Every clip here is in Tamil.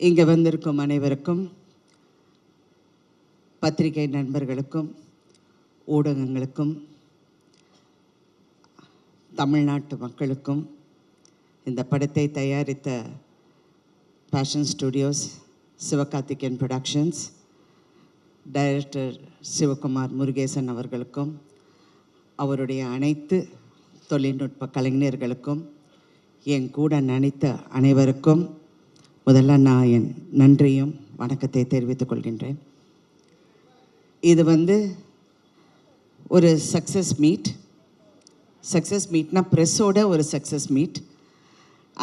இங்கே வந்திருக்கும் அனைவருக்கும், பத்திரிகை நண்பர்களுக்கும், ஊடகங்களுக்கும், தமிழ்நாட்டு மக்களுக்கும், இந்த படத்தை தயாரித்த passion studios, Sivakarthikeyan productions, director Sivakumar Murugesan அவர்களுக்கும், அவருடைய அனைத்து தொழில்நுட்ப கலைஞர்களுக்கும், என் கூட நினைத்த அனைவருக்கும் முதல்ல நான் என் நன்றியும் வணக்கத்தை தெரிவித்துக் கொள்கின்றேன். இது ஒரு சக்ஸஸ் மீட்னா ப்ரெஸ்ஸோட ஒரு சக்ஸஸ் மீட்.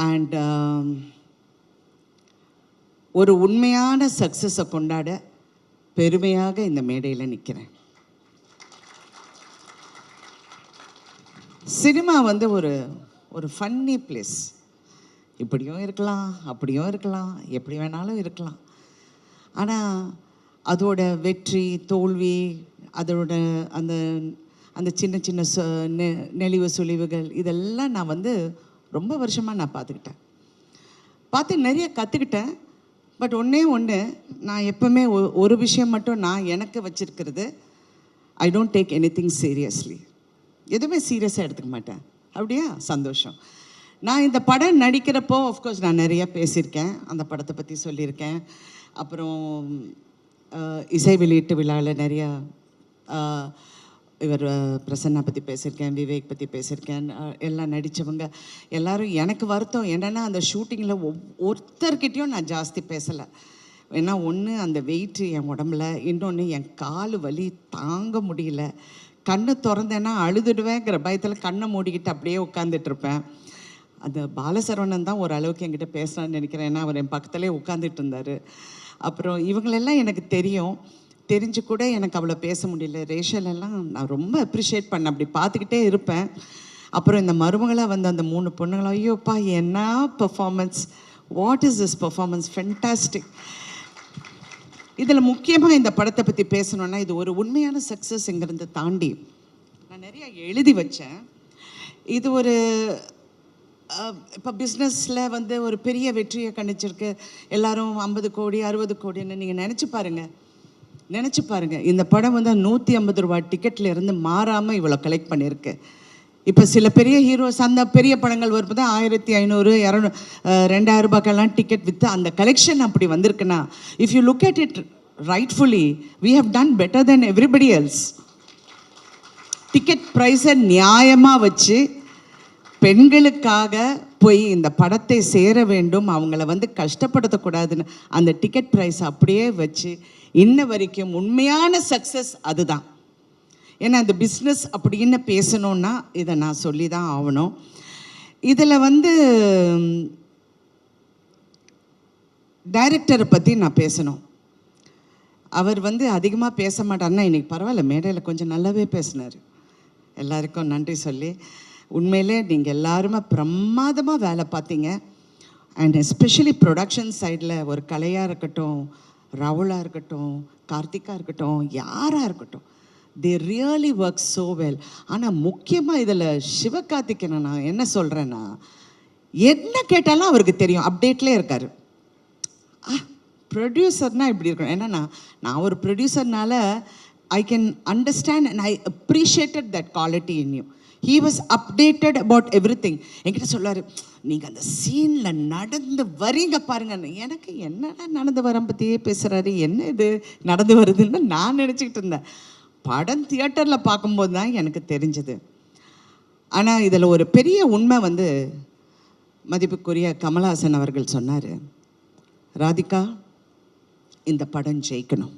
அண்ட் ஒரு உண்மையான சக்ஸஸை கொண்டாட பெருமையாக இந்த மேடையில் நிற்கிறேன். சினிமா ஒரு ஃபன்னி பிளேஸ். இப்படியும் இருக்கலாம், அப்படியும் இருக்கலாம், எப்படி வேணாலும் இருக்கலாம். ஆனால் அதோட வெற்றி தோல்வி, அதோட அந்த அந்த சின்ன சின்ன நெளிவு சுழிவுகள் இதெல்லாம் நான் ரொம்ப வருஷமாக நான் பார்த்து நிறைய கற்றுக்கிட்டேன். பட் ஒன்று நான் எப்போவுமே ஒரு விஷயம் மட்டும் நான் எனக்கு வச்சுருக்கிறது, I don't take anything seriously. எதுவுமே சீரியஸாக எடுத்துக்க மாட்டேன். அப்படியா? சந்தோஷம். நான் இந்த படம் நடிக்கிறப்போ ஆஃப்கோர்ஸ் நான் நிறைய பேசியிருக்கேன், அந்த படத்தை பற்றி சொல்லியிருக்கேன். அப்புறம் இசை வெளியீட்டு விழாவில் நிறையா இவர் பிரசன்னா பற்றி பேசியிருக்கேன், விவேக் பற்றி பேசியிருக்கேன். எல்லாம் நடித்தவங்க எல்லோரும். எனக்கு வருத்தம் என்னென்னா, அந்த ஷூட்டிங்கில் ஒருத்தர்கிட்டையும் நான் ஜாஸ்தி பேசலை. ஏன்னா ஒன்று அந்த வெயிட்டு என் உடம்புல, இன்னொன்று என் கால் வலி தாங்க முடியல. கண்ணை திறந்தேன்னா அழுதுடுவேங்கிற பயத்தில் கண்ணை மூடிக்கிட்டு அப்படியே உட்காந்துட்ருப்பேன். அந்த பாலசரவணன் தான் ஓரளவுக்கு என்கிட்ட பேசுகிறான்னு நினைக்கிறேன். ஏன்னா அவர் என் பக்கத்துலேயே உட்காந்துட்டு இருந்தார். அப்புறம் இவங்களெல்லாம் எனக்கு தெரிஞ்சு கூட எனக்கு அவ்வளோ பேச முடியல. ரேஷலெல்லாம் நான் ரொம்ப அப்ரிஷியேட் பண்ணேன், அப்படி பார்த்துக்கிட்டே இருப்பேன். அப்புறம் இந்த மருமகளாக அந்த 3 பொண்ணுங்களும், ஐயோப்பா என்ன performance, what is this performance, fantastic. இதில் முக்கியமாக இந்த படத்தை பற்றி பேசணுன்னா, இது ஒரு உண்மையான சக்ஸஸ்ங்கிறத தாண்டி நான் நிறையா எழுதி வச்சேன். இது இப்போ பிஸ்னஸில் ஒரு பெரிய வெற்றியை கணிச்சிருக்கு. எல்லோரும் 50 கோடி 60 கோடின்னு நீங்கள் நினச்சி பாருங்கள். இந்த படம் 150 ரூபா டிக்கெட்டில் இருந்து மாறாமல் இவ்வளோ கலெக்ட் பண்ணியிருக்கு. இப்போ சில பெரிய ஹீரோஸ் அந்த பெரிய படங்கள் வரும்போது 1500 200 2000 ரூபாய்க்கெல்லாம் டிக்கெட் விற்று அந்த கலெக்ஷன் அப்படி வந்திருக்குன்னா, if you look at it rightfully, we have done better than everybody else. Ticket ப்ரைஸை நியாயமாக வச்சு பெண்களுக்காக போய் இந்த படத்தை சேர வேண்டும், அவங்கள கஷ்டப்படுத்தக்கூடாதுன்னு அந்த டிக்கெட் ப்ரைஸ் அப்படியே வச்சு இன்ன வரைக்கும் உண்மையான சக்ஸஸ் அதுதான். ஏன்னா அந்த பிஸ்னஸ் அப்படின்னு பேசணுன்னா இதை நான் சொல்லி தான் ஆகணும். இதில் டைரக்டரை பற்றி நான் பேசணும். அவர் அதிகமாக பேச மாட்டார்னா, இன்றைக்கி பரவாயில்ல, மேடையில் கொஞ்சம் நல்லாவே பேசினார். எல்லாருக்கும் நன்றி சொல்லி, உண்மையிலே நீங்கள் எல்லாருமே பிரமாதமாக வேலை பார்த்தீங்க. அண்ட் எஸ்பெஷலி ப்ரொடக்ஷன் சைடில் ஒரு கலையாக இருக்கட்டும், ராகுலாக இருக்கட்டும், கார்த்திகா இருக்கட்டும், யாராக இருக்கட்டும், they really work so well. ஆனால் முக்கியமாக இதில் சிவகார்த்திகேயனை நான் என்ன சொல்கிறேன்னா, என்ன கேட்டாலும் அவருக்கு தெரியும், அப்டேட்லேயே இருக்கார். ப்ரொடியூசர்னால் இப்படி இருக்கணும். ஏன்னா நான் ஒரு ப்ரொடியூசர்னால I can understand and I appreciated that quality in you. He was updated about everything. என்கிட்ட சொல்லுவார், நீங்கள் அந்த சீனில் நடந்து வரீங்க பாருங்க. எனக்கு என்னடா நடந்து வரேன் பற்றியே பேசுகிறாரு, என்ன இது நடந்து வருதுன்னு நான் நினச்சிக்கிட்டு இருந்தேன். படம் தியேட்டரில் பார்க்கும்போது தான் எனக்கு தெரிஞ்சது. ஆனால் இதில் ஒரு பெரிய உண்மை மதிப்புக்குரிய கமல்ஹாசன் அவர்கள் சொன்னார், ராதிகா இந்த படம் ஜெயிக்கணும்.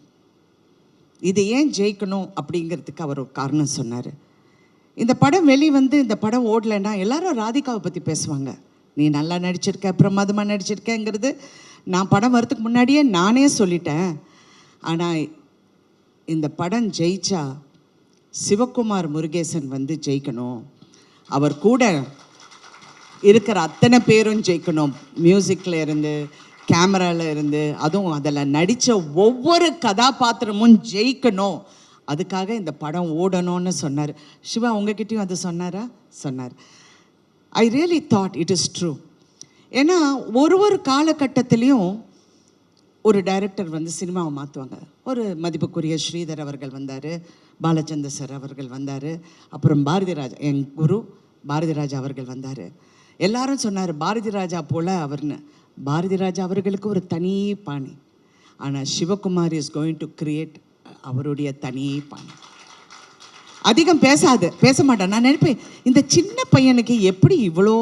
இது ஏன் ஜெயிக்கணும் அப்படிங்கிறதுக்கு அவர் ஒரு காரணம் சொன்னார். இந்த படம் இந்த படம் ஓடலைன்னா எல்லாரும் ராதிகாவை பற்றி பேசுவாங்க. நீ நல்லா நடிச்சிருக்க, பிரமாதமாக நடிச்சிருக்கங்கிறது நான் படம் வரதுக்கு முன்னாடியே நானே சொல்லிட்டேன். ஆனால் இந்த படம் ஜெயிச்சா சிவகுமார் முருகேசன் ஜெயிக்கணும், அவர் கூட இருக்கிற அத்தனை பேரும் ஜெயிக்கணும். மியூசிக்கில் இருந்து, கேமராவில் இருந்து, அதுவும் அதில் நடித்த ஒவ்வொரு கதாபாத்திரமும் ஜெயிக்கணும். அதுக்காக இந்த படம் ஓடணும்னு சொன்னார். சிவா உங்ககிட்டயும் அது சொன்னாரா? சொன்னார். I really thought it is true. ஏன்னா ஒரு காலகட்டத்திலையும் ஒரு டைரக்டர் வந்து சினிமாவை மாற்றுவாங்க. ஒரு மதிப்புக்குரிய ஸ்ரீதர் அவர்கள் வந்தார், பாலச்சந்தர் சார் அவர்கள் வந்தார், அப்புறம் பாரதி ராஜா, என் குரு பாரதி ராஜா அவர்கள் வந்தார். எல்லாரும் சொன்னார் பாரதி ராஜா போல் அவர்னு. பாரதி ராஜா அவர்களுக்கு ஒரு தனி பாணி. ஆனால் Sivakumar is going to create அவருடைய தனி பாணி. அதிகம் பேச மாட்டேன். நான் நினைப்பேன், இந்த சின்ன பையனுக்கு எப்படி இவ்வளோ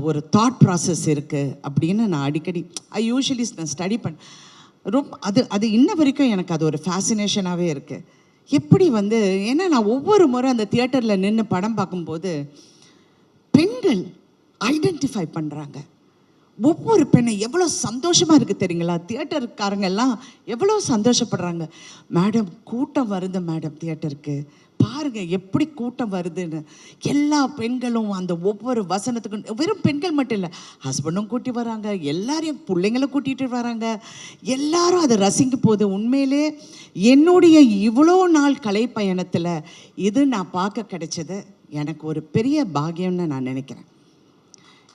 ஒரு தாட் ப்ராசஸ் இருக்குது அப்படின்னு. நான் அடிக்கடி யூஸ்வலி நான் ஸ்டடி ரொம்ப அது இன்ன வரைக்கும் எனக்கு அது ஒரு ஃபேசினேஷனாகவே இருக்குது. எப்படி வந்து, ஏன்னா நான் ஒவ்வொரு முறை அந்த தியேட்டரில் நின்று படம் பார்க்கும்போது பெண்கள் ஐடென்டிஃபை பண்ணுறாங்க. ஒவ்வொரு பெண்ணை எவ்வளோ சந்தோஷமாக இருக்குது தெரியுங்களா? தியேட்டருக்காரங்க எல்லாம் எவ்வளோ சந்தோஷப்படுறாங்க. மேடம் கூட்டம் வருது மேடம், தியேட்டருக்கு பாருங்கள் எப்படி கூட்டம் வருதுன்னு. எல்லா பெண்களும் அந்த ஒவ்வொரு வசனத்துக்கும், வெறும் பெண்கள் மட்டும் இல்லை, ஹஸ்பண்டும் கூட்டி வராங்க, எல்லாரையும் பிள்ளைங்களும் கூட்டிகிட்டு வராங்க, எல்லாரும் அதை ரசிக்க போகுது. உண்மையிலே என்னுடைய இவ்வளோ நாள் கலை பயணத்தில் இது நான் பார்க்க கிடைச்சது எனக்கு ஒரு பெரிய பாக்கியம்னு நான் நினைக்கிறேன்.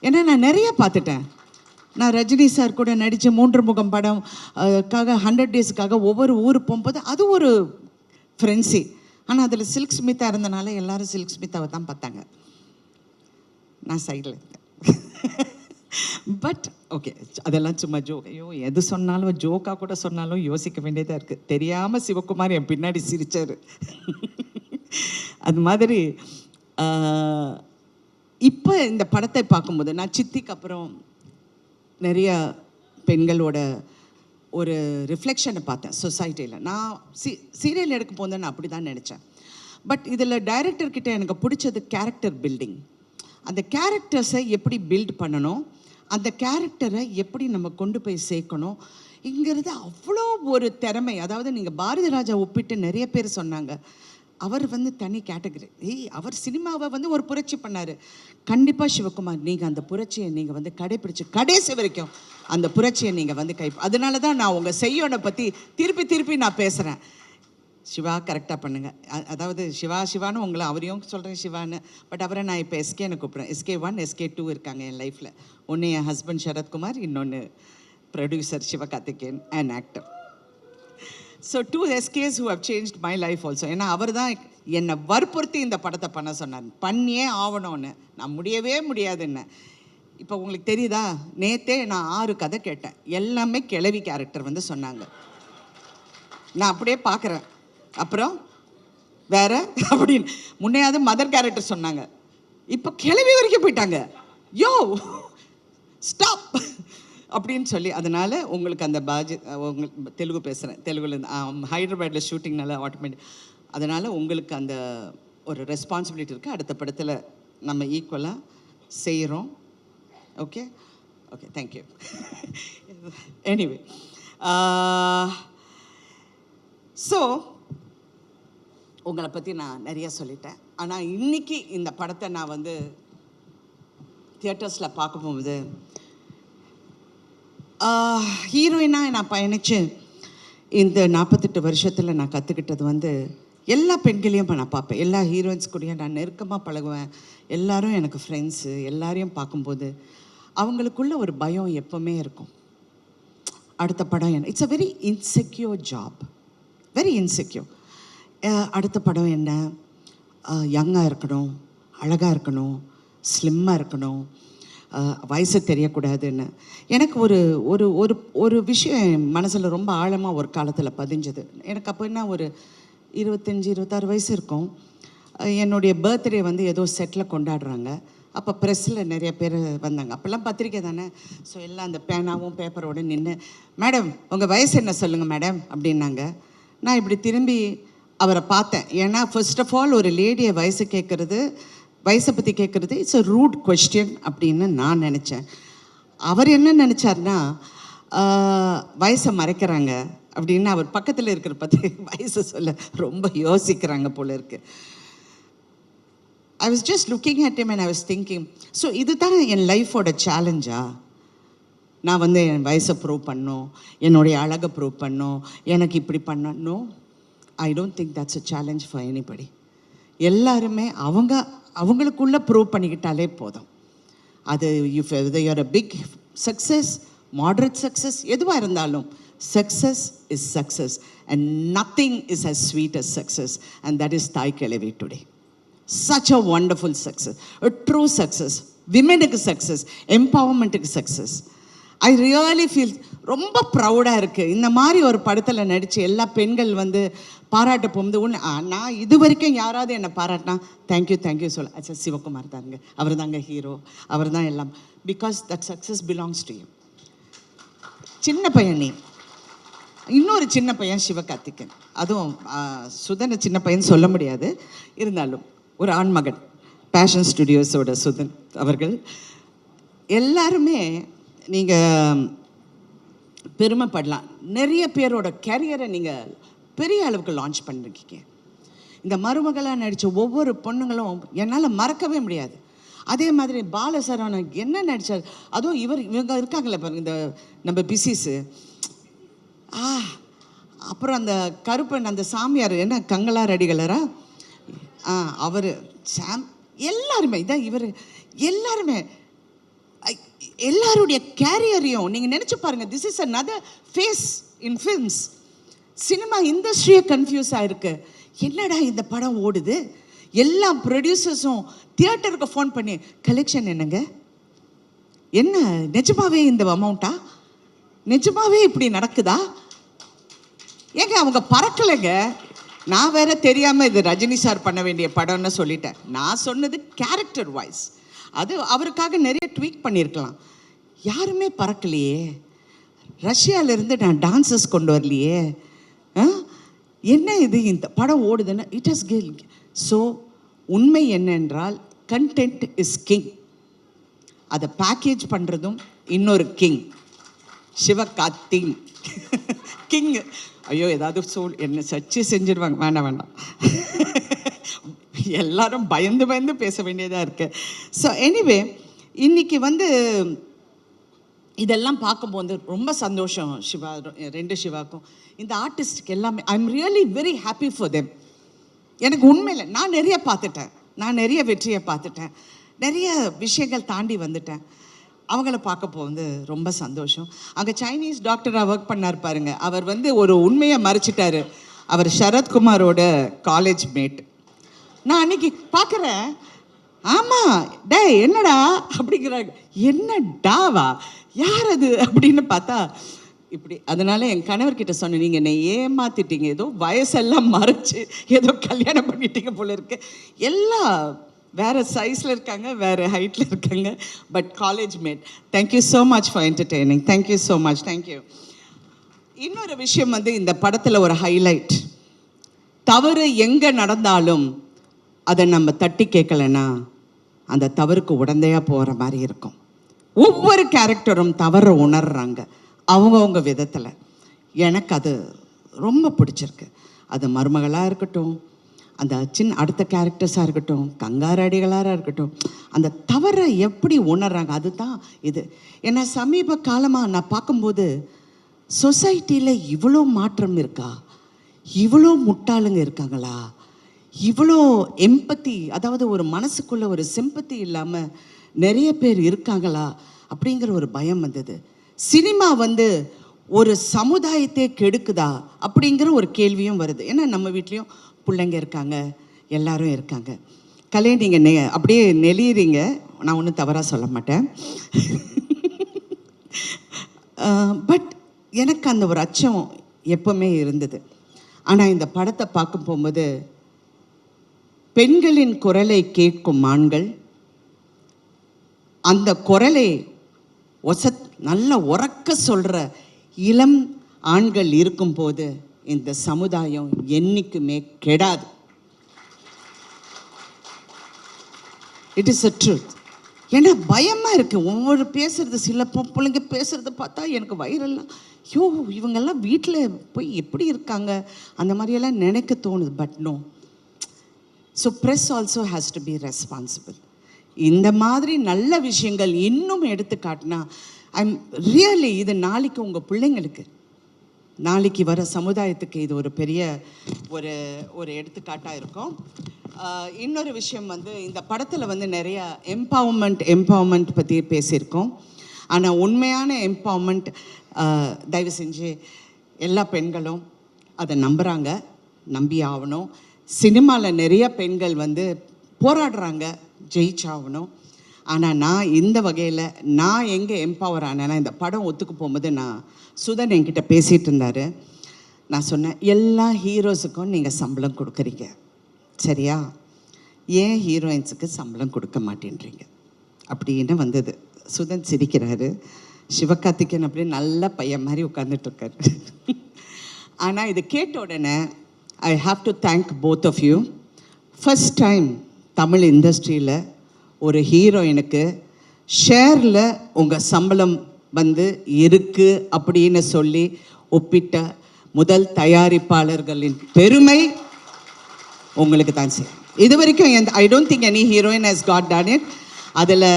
ஏன்னா நான் நிறைய பார்த்துட்டேன். நான் ரஜினி சார் கூட நடித்த 3 முகம் படம் 100 டேஸுக்காக ஒவ்வொரு ஊர் போகும்போது அது ஒரு ஃப்ரெண்ட்ஸி. ஆனால் அதில் சில்க் ஸ்மிதா இருந்தனால எல்லாரும் சில்க் ஸ்மிதாவை தான் பார்த்தாங்க. நான் சைடில் இருந்தேன். பட் ஓகே, அதெல்லாம் சும்மா ஜோக். ஐயோ, எது சொன்னாலும் ஜோக்காக கூட சொன்னாலும் யோசிக்க வேண்டியதாக இருக்குது. தெரியாமல் சிவகுமார் என் பின்னாடி சிரித்தார். அது மாதிரி இப்போ இந்த படத்தை பார்க்கும்போது நான் சித்திக்கு அப்புறம் நிறைய பெண்களோட ஒரு ரிஃப்ளெக்ஷனை பார்த்தேன் சொசைட்டியில். நான் சீரியல் எடுக்க போது நான் அப்படி தான் நினச்சேன். பட் இதில் டைரக்டர்கிட்ட எனக்கு பிடிச்சது கேரக்டர் பில்டிங். அந்த கேரக்டர்ஸை எப்படி பில்ட் பண்ணணும், அந்த கேரக்டரை எப்படி நம்ம கொண்டு போய் சேர்க்கணும் இங்கிறது அவ்வளோ ஒரு திறமை. அதாவது நீங்கள் பாரதி ராஜா ஒப்பிட்டு நிறைய பேர் சொன்னாங்க, அவர் வந்து தனி கேட்டகரி. அவர் சினிமாவை வந்து ஒரு புரட்சி பண்ணார். கண்டிப்பாக சிவகுமார் நீங்கள் அந்த புரட்சியை நீங்கள் வந்து கடைப்பிடிச்சு கடைசி வரைக்கும் அந்த புரட்சியை நீங்கள் வந்து அதனால தான் நான் உங்கள் செய்யோனை பற்றி திருப்பி நான் பேசுகிறேன். சிவா கரெக்டாக பண்ணுங்கள். அதாவது சிவான்னு உங்களை அவரையும் சொல்கிறேன் சிவான்னு. பட் அவரை நான் இப்போ எஸ்கேன்னு கூப்பிட்றேன். SK1 SK2 இருக்காங்க என் லைஃப்பில். ஒன்று என் ஹஸ்பண்ட் சரத்குமார், இன்னொன்று producer Sivakarthikeyan and actor. So 2 SKs who have changed my life also. ஏன்னா அவர் தான் என்னை வற்புறுத்தி இந்த படத்தை பண்ண சொன்னார். பண்ணியே ஆகணும்னு. நான் முடியவே முடியாதுன்னு. இப்போ உங்களுக்கு தெரியுதா, நேற்றே நான் 6 கதை கேட்டேன். எல்லாமே கிழவி கேரக்டர் வந்து சொன்னாங்க. நான் அப்படியே பார்க்குறேன். அப்புறம் வேற அப்படின்னு முன்னையாவது மதர் கேரக்டர் சொன்னாங்க, இப்போ கிழவி வரைக்கும் போயிட்டாங்க. யோ ஸ்டாப் அப்படின்னு சொல்லி. அதனால் உங்களுக்கு அந்த உங்களுக்கு தெலுங்கு பேசுகிறேன், தெலுங்குலேருந்து ஹைதராபாத்தில் ஷூட்டிங்னால ஆட்டோமேட்டிக். அதனால் உங்களுக்கு அந்த ஒரு ரெஸ்பான்சிபிலிட்டி இருக்குது. அடுத்த படத்தில் நம்ம ஈக்குவலாக செய்கிறோம். Okay okay, thank you. Anyway, so உங்களை பற்றி நான் நிறைய சொல்லிட்டேன். ஆனால் இன்றைக்கி இந்த படத்தை நான் வந்து தியேட்டர்ஸில் பார்க்கும்போது ஹீரோயினாக நான் பயணித்து இந்த 48 வருஷத்தில் நான் கற்றுக்கிட்டது வந்து எல்லா பெண்களையும் நான் பார்ப்பேன். எல்லா ஹீரோயின்ஸ் கூடயும் நான் நெருக்கமாக பழகுவேன். எல்லாரும் எனக்கு ஃப்ரெண்ட்ஸு. எல்லாரையும் பார்க்கும்போது அவங்களுக்குள்ள ஒரு பயம் எப்போவுமே இருக்கும். அடுத்த படம் என்ன, it's a very insecure job, very insecure. அடுத்த படம் என்ன, யங்காக இருக்கணும், அழகாக இருக்கணும், ஸ்லிம்மாக இருக்கணும், வயசு தெரியக்கூடாதுன்னு. எனக்கு ஒரு ஒரு ஒரு ஒரு விஷயம் என் மனசில் ரொம்ப ஆழமாக ஒரு காலத்தில் பதிஞ்சது. எனக்கு அப்போ என்ன ஒரு 25-26 வயசு இருக்கும். என்னுடைய பர்த்டே வந்து ஏதோ செட்டில் கொண்டாடுறாங்க. அப்போ ப்ரெஸ்ஸில் நிறைய பேர் வந்தாங்க. அப்போல்லாம் பத்திரிக்கை தானே. ஸோ எல்லாம் அந்த பேனாவும் பேப்பரோடு நின்று, மேடம் உங்கள் வயசு என்ன சொல்லுங்கள் மேடம் அப்படின்னாங்க. நான் இப்படி திரும்பி அவரை பார்த்தேன். ஏன்னா ஃபர்ஸ்ட் ஆஃப் ஆல் ஒரு லேடியை வயசை பற்றி கேட்குறது இட்ஸ் அ ரூட் கொஸ்டின் அப்படின்னு நான் நினச்சேன். அவர் என்ன நினச்சார்னா, வயசை மறைக்கிறாங்க அப்படின்னு. அவர் பக்கத்தில் இருக்கிற பற்றி வயசை சொல்ல ரொம்ப யோசிக்கிறாங்க போல இருக்கு. I was just looking at him and I was thinking, so இதுதான் என் லைஃபோட சேலஞ்சா? நான் வந்து என் வயசை ப்ரூவ் பண்ணணும், என்னுடைய அழகை ப்ரூவ் பண்ணணும், எனக்கு இப்படி பண்ணணும். I don't think that's a challenge for anybody. எல்லாருமே அவங்களுக்குள்ளே ப்ரூவ் பண்ணிக்கிட்டாலே போதும். அது you're a big success moderate success எதுவாக இருந்தாலும் success is success and nothing is as sweet as success, and that is Thaai Kizhavi today. Such a wonderful success, a true success. விமெனுக்கு சக்ஸஸ், எம்பவர்மெண்ட்டுக்கு சக்ஸஸ். ஐ ரியலி ஃபீல் ரொம்ப ப்ரௌடாக இருக்குது. இந்த மாதிரி ஒரு படத்தில் நடித்து எல்லா பெண்கள் வந்து பாராட்ட போகும்போது நான் இது வரைக்கும் யாராவது என்னை பாராட்டினா தேங்க்யூ சொல்ல அச்சா சிவகுமார் தாங்க, அவர் தாங்க ஹீரோ, அவர் தான் எல்லாம். Because that success belongs to you. சின்ன பையன் நீ, இன்னொரு சின்ன பையன் சிவகார்த்திகேயன், அதுவும் சுதனை சின்ன பையன் சொல்ல முடியாது, இருந்தாலும் ஒரு ஆண்மகன், பேஷன் ஸ்டுடியோஸோட சுதன் அவர்கள். எல்லாருமே நீங்கள் பெருமைப்படலாம். நிறைய பேரோட கேரியரை நீங்கள் பெரிய அளவுக்கு லான்ச் பண்ணிருக்கீங்க. இந்த மருமகளாக நடித்த ஒவ்வொரு பொண்ணுங்களும் என்னால் மறக்கவே முடியாது. அதே மாதிரி பாலசரவணன் என்ன நடித்தார், அதுவும் இவங்க இருக்காங்களே பாருங்க, இந்த நம்ம பிசிஸு, அப்புறம் அந்த கருப்பன், அந்த சாமியார் என்ன கங்களா ரெடிகளரா, அவர் சாம், எல்லாருமே இதான் இவர், எல்லாருமே எல்லாருடைய கேரியரையும் நீங்கள் நினச்சி பாருங்கள். This is another phase in films. Cinema இண்டஸ்ட்ரியே கன்ஃபியூஸ் ஆகிருக்கு. என்னடா இந்த படம் ஓடுது, எல்லா ப்ரொடியூசர்ஸும் தியேட்டருக்கு ஃபோன் பண்ணி கலெக்ஷன் என்னங்க, என்ன நிஜமாவே இந்த அமௌண்ட்டா, நிஜமாவே இப்படி நடக்குதா, ஏங்க அவங்க பறக்கலைங்க. நான் வேற தெரியாமல் இது ரஜினி சார் பண்ண வேண்டிய படம்னு சொல்லிட்டேன். நான் சொன்னது கேரக்டர் வைஸ், அது அவருக்காக நிறைய ட்வீட் பண்ணியிருக்கலாம். யாருமே பறக்கலையே, ரஷ்யாவிலேருந்து நான் டான்சர்ஸ் கொண்டு வரலையே, என்ன இது இந்த படம் ஓடுதுன்னு இட் ஹஸ் கில். ஸோ உண்மை என்னென்றால் கண்டென்ட் இஸ் கிங். அதை பேக்கேஜ் பண்ணுறதும் இன்னொரு கிங், சிவகார்த்திகேயன் கிங். ஐயோ ஏதாவது என்ன சர்ச்சை செஞ்சிடுவாங்க, வேண்டாம் எல்லாரும் பயந்து பேச வேண்டியதாக இருக்கு. ஸோ எனிவே இன்னைக்கு வந்து இதெல்லாம் பார்க்கும்போது ரொம்ப சந்தோஷம். சிவா, ரெண்டு சிவாக்கும் இந்த ஆர்டிஸ்டுக்கு எல்லாமே I am really very happy for them. எனக்கு உண்மையில் நான் நிறைய பார்த்துட்டேன், நான் நிறைய வெற்றியை பார்த்துட்டேன், நிறைய விஷயங்கள் தாண்டி வந்துட்டேன். அவங்கள பார்க்க போகுது ரொம்ப சந்தோஷம். அங்கே சைனீஸ் டாக்டராக ஒர்க் பண்ணார் பாருங்க, அவர் வந்து ஒரு உண்மையை மறைச்சிட்டாரு. அவர் சரத்குமாரோட காலேஜ் மேட். நான் அன்னைக்கு பார்க்குறேன், ஆமாம் டே என்னடா அப்படிங்கிறாங்க. என்ன டாவா, யார் அது அப்படின்னு பார்த்தா இப்படி. அதனால என் கணவர்கிட்ட சொன்னேன், நீங்கள் என்னை ஏமாத்திட்டீங்க, ஏதோ வயசெல்லாம் மறைச்சு ஏதோ கல்யாணம் பண்ணிட்டீங்க போல இருக்கு. எல்லாம் வேறு சைஸில் இருக்காங்க, வேறு ஹைட்டில் இருக்காங்க, but college mate. Thank you so much for entertaining, thank you so much, thank you. இன்னொரு விஷயம் வந்து இந்த படத்தில் ஒரு ஹைலைட், தவறு எங்கே நடந்தாலும் அதை நம்ம தட்டி கேட்கலன்னா அந்த தவறுக்கு உடந்தையாக போகிற மாதிரி இருக்கும். ஒவ்வொரு கேரக்டரும் தவறை உணர்றாங்க அவங்கவுங்க விதத்தில். எனக்கு அது ரொம்ப பிடிச்சிருக்கு. அது மருமகளாக இருக்கட்டும், அந்த அடுத்த கேரக்டர்ஸாக இருக்கட்டும், கங்காரடிகளாக இருக்கட்டும், அந்த தவறை எப்படி உணர்றாங்க அதுதான் இது. ஏன்னா சமீப காலமாக நான் பார்க்கும்போது சொசைட்டியில் இவ்வளோ மாற்றம் இருக்கா, இவ்வளோ முட்டாளுங்க இருக்காங்களா, இவ்வளோ எம்பத்தி, அதாவது ஒரு மனசுக்குள்ளே ஒரு சிம்பத்தி இல்லாமல் நிறைய பேர் இருக்காங்களா அப்படிங்கிற ஒரு பயம் வந்தது. சினிமா வந்து ஒரு சமுதாயத்தை கெடுக்குதா அப்படிங்கிற ஒரு கேள்வியும் வருது. ஏன்னா நம்ம வீட்லேயும் பிள்ளைங்க இருக்காங்க, எல்லாரும் இருக்காங்க. கலை நீங்கள் அப்படியே நெளியிறீங்க, நான் ஒன்றும் தவறாக சொல்ல மாட்டேன். பட் எனக்கு அந்த ஒரு அச்சம் எப்பவுமே இருந்தது. ஆனால் இந்த படத்தை பார்க்க போகும்போது பெண்களின் குரலை கேட்கும் ஆண்கள், அந்த குரலை நல்ல உறக்க சொல்கிற இளம் ஆண்கள் இருக்கும்போது இந்த சமுதாயம் என்றைக்குமே கெடாது. It is a truth. ஏன்னா பயமாக இருக்குது ஒவ்வொரு பேசுகிறது. சில பிள்ளைங்க பேசுகிறத பார்த்தா எனக்கு வயிறெல்லாம், ஐயோ இவங்கெல்லாம் வீட்டில் போய் எப்படி இருக்காங்க அந்த மாதிரியெல்லாம் நினைக்க தோணுது. But no. So press also has to be responsible. இந்த மாதிரி நல்ல விஷயங்கள் இன்னும் எடுத்து காட்டினா ஐம் ரியலி இது நாளைக்கு உங்கள் பிள்ளைங்களுக்கு, நாளைக்கு வர சமுதாயத்துக்கு இது ஒரு பெரிய ஒரு எடுத்துக்காட்டாக இருக்கும். இன்னொரு விஷயம் வந்து இந்த படத்தில் வந்து நிறைய எம்பவர்மெண்ட் பற்றி பேசியிருக்கோம். ஆனால் உண்மையான எம்பவர்மெண்ட் தயவு செஞ்சு எல்லா பெண்களும் அதை நம்புகிறாங்க, நம்பி ஆகணும். சினிமாவில் நிறைய பெண்கள் வந்து போராடுறாங்க, ஜெயிச்சாகணும். ஆனால் நான் இந்த வகையில் நான் எங்கே எம்பவர் ஆனேன்னா, இந்த படம் ஒத்துக்கு போகும்போது சுதன் என்கிட்ட பேசிகிட்டு இருந்தார். நான் சொன்னேன், எல்லா ஹீரோஸுக்கும் நீங்கள் சம்பளம் கொடுக்குறீங்க சரியா, ஏன் ஹீரோயின்ஸுக்கு சம்பளம் கொடுக்க மாட்டேன்றீங்க அப்படின்னு வந்தது. சுதன் சிரிக்கிறாரு. சிவகார்த்திகேயன் அப்படியே நல்ல பையன் மாதிரி உட்காந்துட்ருக்காரு. ஆனால் இது கேட்ட உடனே I have to thank both of you. First time Tamil இண்டஸ்ட்ரியில் ஒரு ஹீரோயினுக்கு ஷேரில் உங்கள் சம்பளம் வந்து இருக்குது அப்படின்னு சொல்லி ஒப்பிட்ட முதல் தயாரிப்பாளர்களின் பெருமை உங்களுக்கு தான் செய்யும். இது வரைக்கும் ஐ don't think any heroine has got done it. அதில்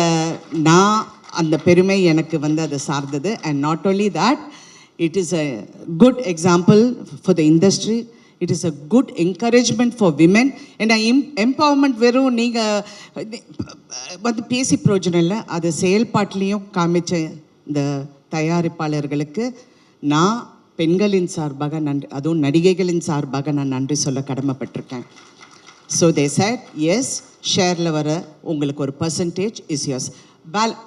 நான் அந்த பெருமை எனக்கு வந்து அது சார்ந்தது. And not only that, it is a good example for the industry. It is a good encouragement for women. ஏன்னா எம்பவர்மெண்ட் வெறும் நீங்கள் வந்து பேசி பிரயோஜனம் இல்லை, அது செயல்பாட்டிலையும் காமிச்ச இந்த தயாரிப்பாளர்களுக்கு நான் பெண்களின் சார்பாக நன்றி, அதுவும் நடிகைகளின் சார்பாக நான் நன்றி சொல்ல கடமைப்பட்டிருக்கேன். ஸோ தே said எஸ், ஷேரில் வர உங்களுக்கு ஒரு பர்சன்டேஜ் இஸ் யோர்ஸ்.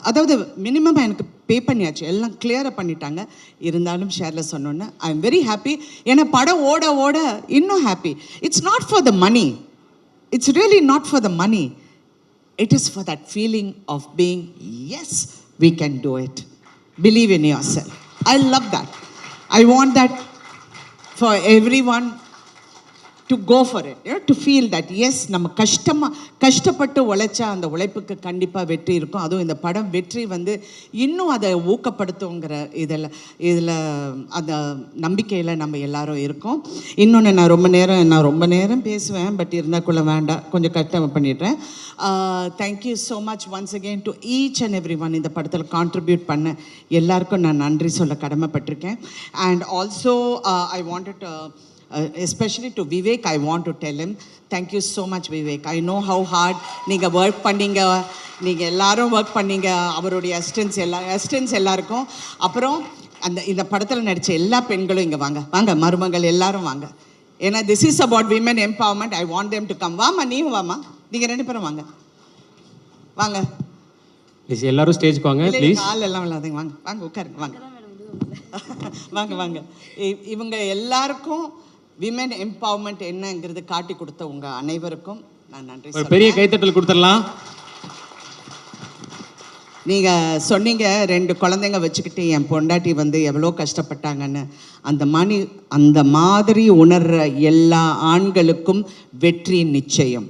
அதாவது மினிமம் எனக்கு பே பண்ணியாச்சு, எல்லாம் கிளியராக பண்ணிட்டாங்க. இருந்தாலும் ஷேரில் சொன்னோன்னே ஐ எம் வெரி ஹாப்பி. ஏன்னா படம் ஓட ஓட இன்னும் happy. It's not for the money, it's really not for the money, it is for that feeling of being as we can do it. Believe in yourself. I love that. I want that for everyone to go for it, you know, to feel that yes, நம்ம கஷ்டப்பட்டு உழைச்சா அந்த உழைப்புக்கு கண்டிப்பாக வெற்றி இருக்கும். அதுவும் இந்த படம் வெற்றி வந்து இன்னும் அதை ஊக்கப்படுத்துங்கிற இதில் அந்த நம்பிக்கையில் நம்ம எல்லாரும் இருக்கோம். இன்னொன்று, நான் ரொம்ப நேரம் பேசுவேன், பட் இருந்தாக்குள்ள வேண்டாம், கொஞ்சம் கஷ்டம் பண்ணிடுறேன். Thank you so much once again to each and every one. இந்த படத்தில் கான்ட்ரிபியூட் பண்ண எல்லாருக்கும் நான் நன்றி சொல்ல கடமைப்பட்டிருக்கேன். And also I wanted especially to Vivek, I want to tell him, thank you so much Vivek. I know how hard நீங்கள் ஒர்க் பண்ணீங்க, நீங்கள் எல்லாரும் ஒர்க் பண்ணீங்க, அவருடைய அசிஸ்டன்ஸ் எல்லாருக்கும். அப்புறம் இந்த படத்தில் நடித்த எல்லா பெண்களும் இங்கே வாங்க மருமகள் எல்லாரும் வாங்க. ஏன்னா this is about women empowerment. I want them to come. வாமா, நீயும் வாமா, நீங்கள் 2 பேரும் வாங்க ப்ளீஸ். எல்லாரும் ஸ்டேஜ்க்கு வாங்க ப்ளீஸ். ஆள் எல்லாம் இல்லாதீங்க, வாங்க உட்காருங்க, வாங்க. இவங்க எல்லாருக்கும் விமென் எம்பவர்மெண்ட் என்னங்கிறது காட்டி கொடுத்த உங்க அனைவருக்கும் நான் நன்றி. ஒரு பெரிய கைத்தட்டல் கொடுத்துடலாம். நீங்க சொன்னீங்க 2 குழந்தைங்க வச்சுக்கிட்டு என் பொண்டாட்டி வந்து எவ்வளோ கஷ்டப்பட்டாங்கன்னு. அந்த மாதிரி உணர்ற எல்லா ஆண்களுக்கும் வெற்றி நிச்சயம்.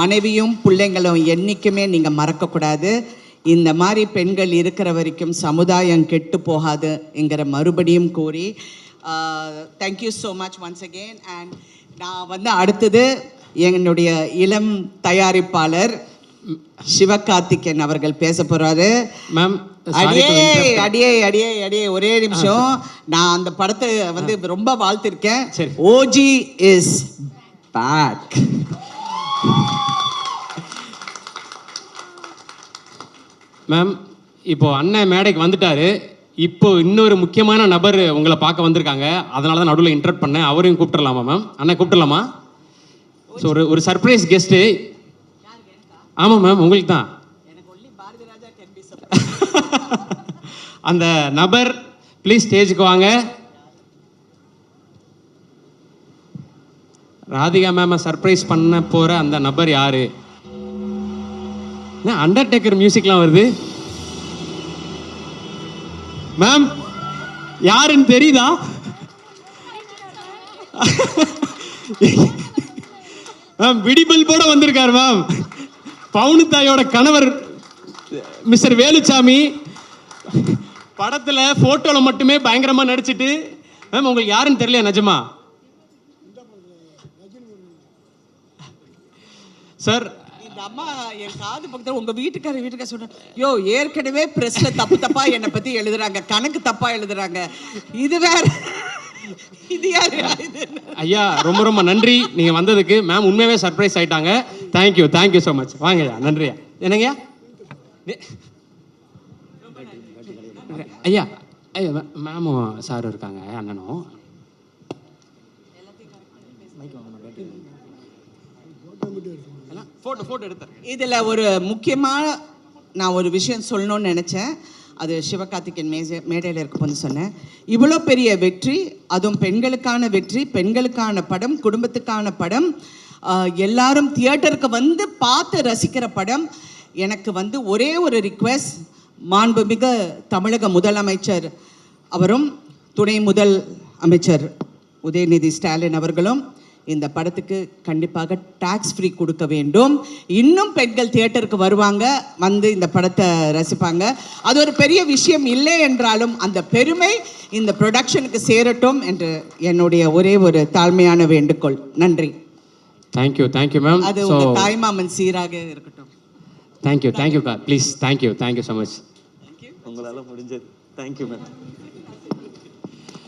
மனைவியும் பிள்ளைங்களும் என்னைக்குமே நீங்க மறக்கக்கூடாது. இந்த மாதிரி பெண்கள் இருக்கிற வரைக்கும் சமுதாயம் கெட்டு போகாதுங்கிற மறுபடியும் கூறி thank you so much once again. And நான் வந்து அடுத்தது என்னுடைய இளம் தயாரிப்பாளர் சிவகார்த்திகேயன் அவர்கள் பேச போகிறாரு. மேம், அடியே ஒரே நிமிஷம். நான் அந்த படத்தை வந்து ரொம்ப வாழ்த்திருக்கேன். OG is back. மேம், இப்போ அண்ணன் மேடைக்கு வந்துட்டாரு. இப்போ இன்னொரு முக்கியமான நபர் உங்களை பார்க்க வந்திருக்காங்க. அதனால தான் நடுவில் இன்டர்ப்ட் பண்ணேன். அவரையும் கூப்பிட்டுடலாமா மேம்? அண்ணன் கூப்பிட்டுலாமா? ஸோ ஒரு சர்ப்ரைஸ் கெஸ்ட்டு. ஆமாம் மேம், உங்களுக்கு தான். அந்த நபர் ப்ளீஸ் ஸ்டேஜுக்கு வாங்க. ராதிகா மேம் சர்ப்ரைஸ் பண்ண போகிற அந்த நபர் யாரு? அண்டர்டேக்கர் மியூசிக்லாம் வருது. மேம், யாருன்னு தெரியுதா? மேம், விடிபல் போட வந்திருக்காரு மேம். பவுனு தாயோட கணவர் மிஸ்டர் வேலுச்சாமி படத்துல போட்டோல மட்டுமே பயங்கரமா நடிச்சிட்டு. மேம், உங்களுக்கு யாருன்னு தெரியல நிஜமா? சார், அம்மா என் காது பக்கத்தில் உங்க வீட்டுக்கார சொன்ன, யோ ஏற்கனவே பிரஸ்ல தப்பா என்னை பத்தி எழுதுறாங்க, கணக்கு தப்பா எழுதுறாங்க, இது வேற, இது யாரு? ஐயா, ரொம்ப நன்றி நீங்க வந்ததுக்கு. மேம் உண்மையாவே சர்ப்ரைஸ் ஆயிட்டாங்க. Thank you so much. வாங்கய்யா, நன்றியா. என்னங்கய்யா? ஐயா ஐயா மேமும் சாரும் இருக்காங்க, அண்ணனும். ஃபோட்டோ எடுத்தார். இதில் ஒரு முக்கியமான நான் ஒரு விஷயம் சொல்லணும்னு நினச்சேன். அது சிவகார்த்திகேயன் மேடையில் இருக்கும்போது சொன்னேன். இவ்வளோ பெரிய வெற்றி, அதுவும் பெண்களுக்கான வெற்றி, பெண்களுக்கான படம், குடும்பத்துக்கான படம், எல்லாரும் தியேட்டருக்கு வந்து பார்த்து ரசிக்கிற படம். எனக்கு வந்து ஒரே ஒரு ரிக்வெஸ்ட், மாண்புமிகு தமிழக முதலமைச்சர் அவரும் துணை முதல் அமைச்சர் உதயநிதி ஸ்டாலின் அவர்களும் இந்த படத்துக்கு கண்டிப்பாக டாக்ஸ் ஃப்ரீ கொடுக்க வேண்டும். இன்னும் பெண்கள் தியேட்டருக்கு வருவாங்க, வந்து இந்த படத்தை ரசிப்பாங்க. அது ஒரு பெரிய விஷயம் இல்லை என்றாலும் அந்த பெருமை இந்த ப்ரொடக்ஷனுக்கு சேரட்டும் என்று என்னுடைய ஒரே ஒரு தாழ்மையான வேண்டுகோள். நன்றி. Thank you ma'am. அது உங்க தாய்மாமன் சீராக இருக்கட்டும். தேங்க்யூ கா ப்ளீஸ். Thank you so much. உங்களால் முடிஞ்சது. Thank you ma'am.